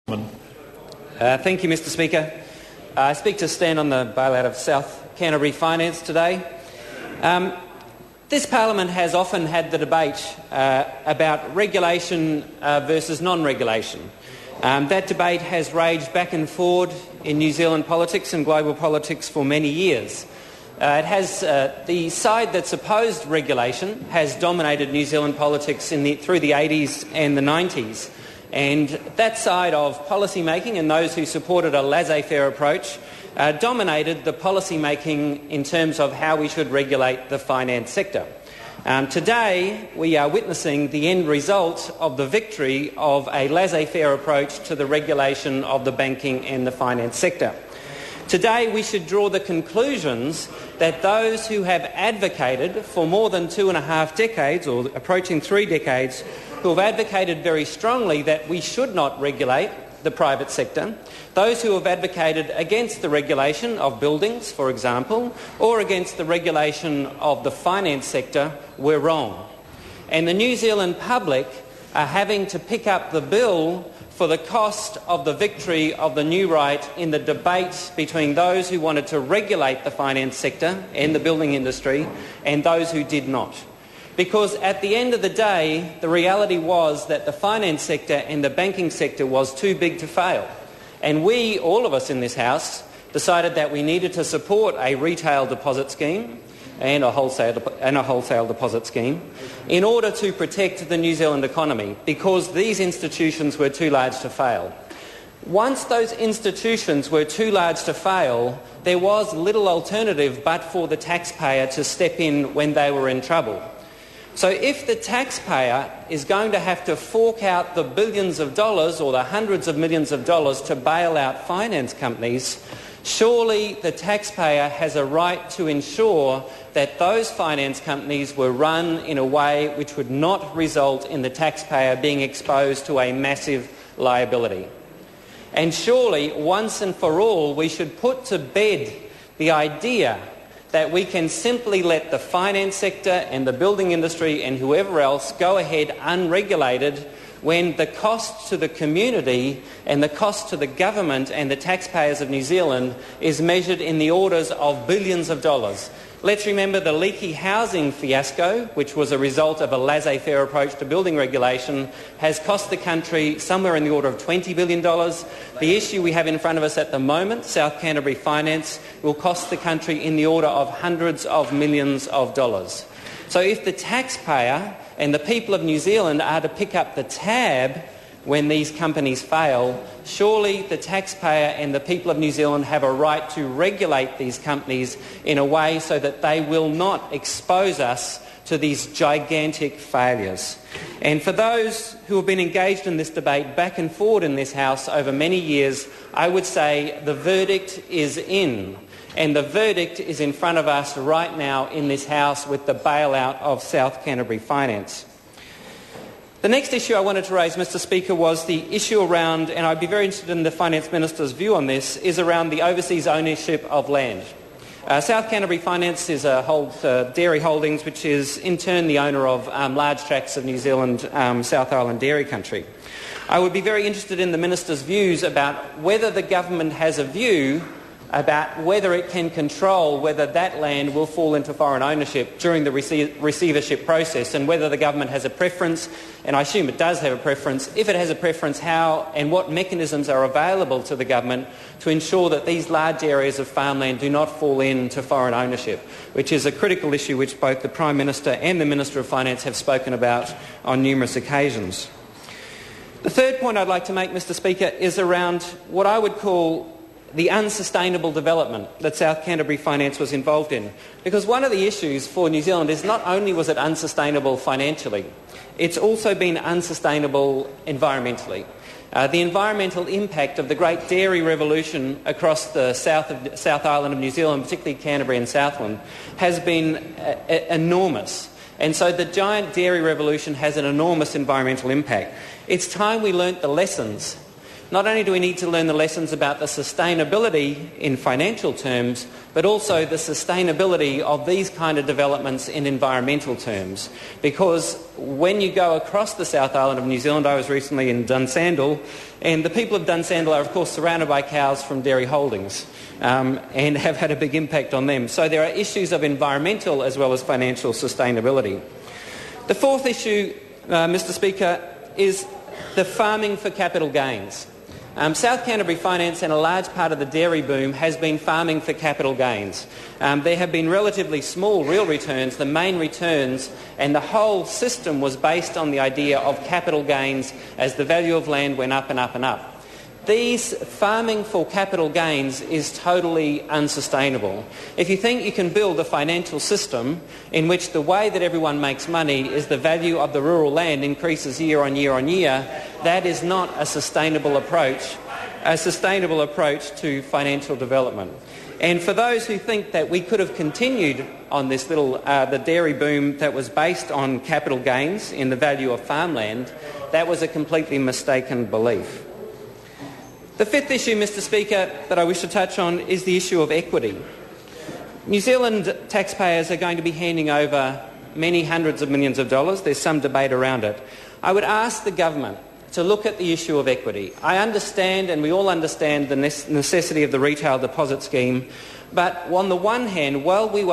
Thank you, Mr Speaker. I speak to stand on the bailout of South Canterbury Finance today. This Parliament has often had the debate about regulation versus non-regulation. That debate has raged back and forward in New Zealand politics and global politics for many years. The side that's opposed regulation has dominated New Zealand politics through the 80s and the 90s. And that side of policy making and those who supported a laissez-faire approach dominated the policy making in terms of how we should regulate the finance sector. Today we are witnessing the end result of the victory of a laissez-faire approach to the regulation of the banking and the finance sector. Today we should draw the conclusions that those who have advocated for more than 2.5 decades, or approaching 3 decades, who have advocated very strongly that we should not regulate the private sector, those who have advocated against the regulation of buildings, for example, or against the regulation of the finance sector, were wrong. And the New Zealand public are having to pick up the bill for the cost of the victory of the new right in the debate between those who wanted to regulate the finance sector and the building industry and those who did not. Because at the end of the day, the reality was that the finance sector and the banking sector was too big to fail. And we, all of us in this House, decided that we needed to support a retail deposit scheme and a wholesale deposit scheme in order to protect the New Zealand economy, because these institutions were too large to fail. Once those institutions were too large to fail, there was little alternative but for the taxpayer to step in when they were in trouble. So if the taxpayer is going to have to fork out the billions of dollars or the hundreds of millions of dollars to bail out finance companies, surely the taxpayer has a right to ensure that those finance companies were run in a way which would not result in the taxpayer being exposed to a massive liability. And surely, once and for all, we should put to bed the idea that we can simply let the finance sector and the building industry and whoever else go ahead unregulated when the cost to the community and the cost to the government and the taxpayers of New Zealand is measured in the orders of billions of dollars. Let's remember the leaky housing fiasco, which was a result of a laissez-faire approach to building regulation, has cost the country somewhere in the order of $20 billion. The issue we have in front of us at the moment, South Canterbury Finance, will cost the country in the order of hundreds of millions of dollars. So if the taxpayer and the people of New Zealand are to pick up the tab when these companies fail, surely the taxpayer and the people of New Zealand have a right to regulate these companies in a way so that they will not expose us to these gigantic failures. And for those who have been engaged in this debate back and forward in this House over many years, I would say the verdict is in. And the verdict is in front of us right now in this House with the bailout of South Canterbury Finance. The next issue I wanted to raise, Mr Speaker, was the issue around, and I'd be very interested in the Finance Minister's view on this, is around the overseas ownership of land. South Canterbury Finance is Dairy Holdings, which is in turn the owner of large tracts of New Zealand South Island dairy country. I would be very interested in the Minister's views about whether the government has a view about whether it can control whether that land will fall into foreign ownership during the receivership process, and whether the government has a preference, and I assume it does have a preference. If it has a preference, how and what mechanisms are available to the government to ensure that these large areas of farmland do not fall into foreign ownership, which is a critical issue which both the Prime Minister and the Minister of Finance have spoken about on numerous occasions. The third point I'd like to make, Mr Speaker, is around what I would call the unsustainable development that South Canterbury Finance was involved in. Because one of the issues for New Zealand is not only was it unsustainable financially, it's also been unsustainable environmentally. The environmental impact of the great dairy revolution across the South Island of New Zealand, particularly Canterbury and Southland, has been enormous. And so the giant dairy revolution has an enormous environmental impact. It's time we learnt the lessons not only do we need to learn the lessons about the sustainability in financial terms, but also the sustainability of these kind of developments in environmental terms. Because when you go across the South Island of New Zealand, I was recently in Dunsandel, and the people of Dunsandel are of course surrounded by cows from dairy holdings and have had a big impact on them. So there are issues of environmental as well as financial sustainability. The fourth issue, Mr Speaker, is the farming for capital gains. South Canterbury Finance and a large part of the dairy boom has been farming for capital gains. There have been relatively small real returns, the main returns, and the whole system was based on the idea of capital gains as the value of land went up and up and up. These farming for capital gains is totally unsustainable. If you think you can build a financial system in which the way that everyone makes money is the value of the rural land increases year on year on year, that is not a sustainable approach to financial development. And for those who think that we could have continued on this the dairy boom that was based on capital gains in the value of farmland, that was a completely mistaken belief. The fifth issue, Mr Speaker, that I wish to touch on is the issue of equity. New Zealand taxpayers are going to be handing over many hundreds of millions of dollars. There's some debate around it. I would ask the government to look at the issue of equity. I understand, and we all understand, the necessity of the retail deposit scheme, but on the one hand, while we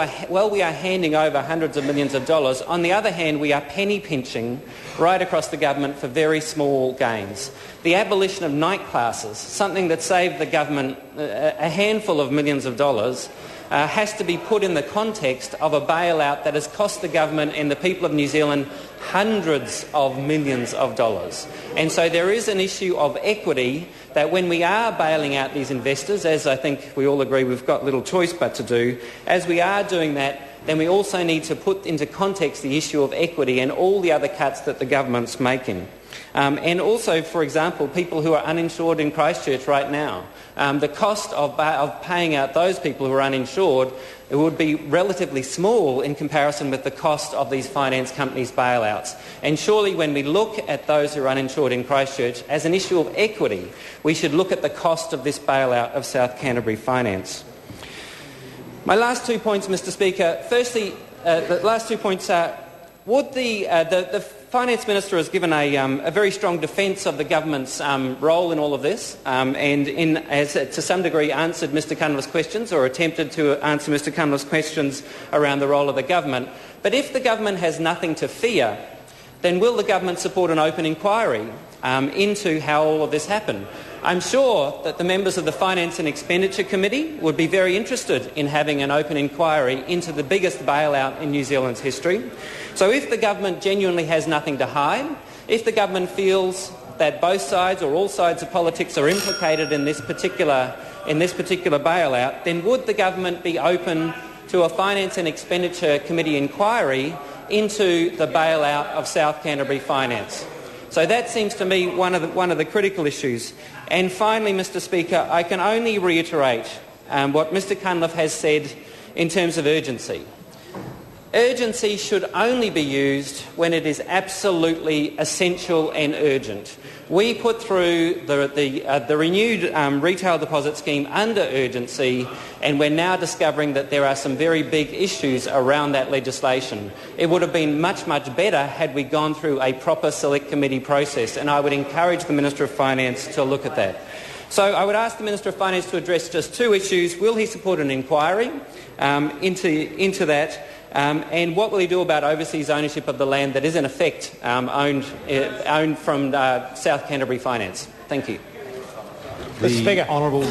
are handing over hundreds of millions of dollars, on the other hand we are penny pinching right across the government for very small gains. The abolition of night classes, something that saved the government a handful of millions of dollars, has to be put in the context of a bailout that has cost the government and the people of New Zealand hundreds of millions of dollars. And so there is an issue of equity that when we are bailing out these investors, as I think we all agree we've got little choice but to do, as we are doing that, then we also need to put into context the issue of equity and all the other cuts that the government's making. And also, for example, people who are uninsured in Christchurch right now. The cost of paying out those people who are uninsured, it would be relatively small in comparison with the cost of these finance companies' bailouts. And surely when we look at those who are uninsured in Christchurch as an issue of equity, we should look at the cost of this bailout of South Canterbury Finance. My last 2 points, Mr Speaker. Firstly, the last 2 points are, would the Finance Minister has given a very strong defence of the government's role in all of this and has to some degree answered Mr Cunliffe's questions or attempted to answer Mr Cunliffe's questions around the role of the government. But if the government has nothing to fear, then will the government support an open inquiry into how all of this happened? I'm sure that the members of the Finance and Expenditure Committee would be very interested in having an open inquiry into the biggest bailout in New Zealand's history. So if the government genuinely has nothing to hide, if the government feels that both sides or all sides of politics are implicated in this particular bailout, then would the government be open to a Finance and Expenditure Committee inquiry into the bailout of South Canterbury Finance? So that seems to me one of the critical issues. And finally, Mr Speaker, I can only reiterate what Mr Cunliffe has said in terms of urgency. Urgency should only be used when it is absolutely essential and urgent. We put through the renewed retail deposit scheme under urgency, and we're now discovering that there are some very big issues around that legislation. It would have been much, much better had we gone through a proper select committee process, and I would encourage the Minister of Finance to look at that. So I would ask the Minister of Finance to address just 2 issues. Will he support an inquiry into that? And what will he do about overseas ownership of the land that is in effect owned from South Canterbury Finance? Thank you. The Honourable